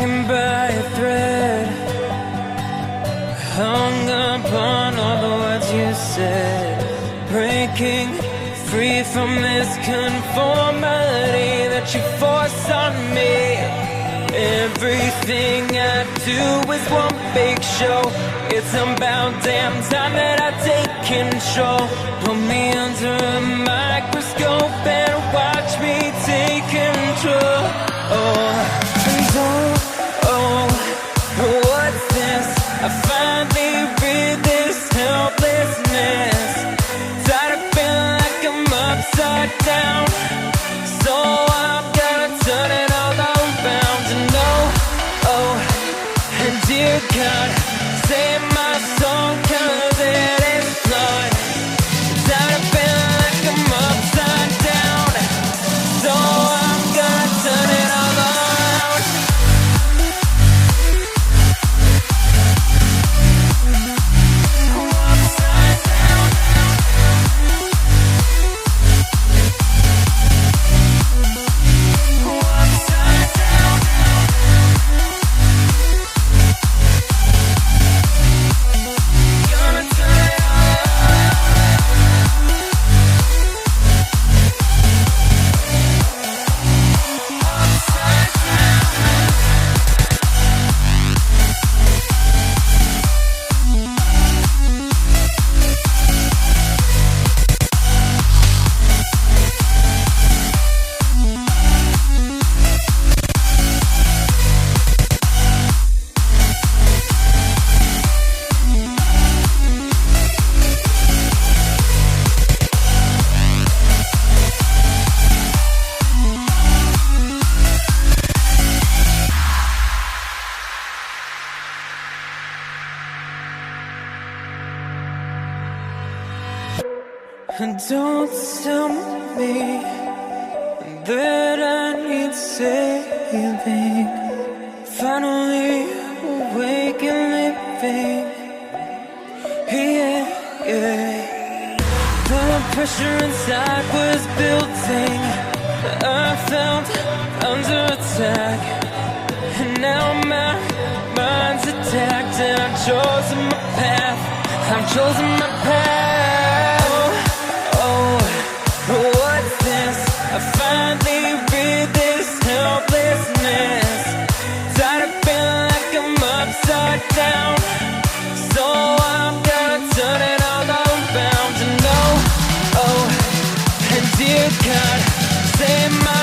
hanging by a thread, hung upon all the words you said, breaking free from this conformity that you force on me. Everything I do is one big show. It's about damn time that I take control. Put me under a microscope and watch me take control. What's this? I finally read this helplessness. Tired of feeling like I'm upside down, so I'm gonna turn it all around. And and dear God, save my soul, 'cause it is flawed. Tired of feeling like I'm upside down, so I'm gonna turn it all around. Upside down. Upside down. Gonna turn it all upside down. Don't tell me that I need saving. Finally awake and living. Yeah. The pressure inside was building. I felt under attack, and now my mind's attacked. And I've chosen my path. I've chosen my path. What's this? I finally read this helplessness. Tired of feeling like I'm upside down, so I'm gonna turn it all around. And and dear God, save my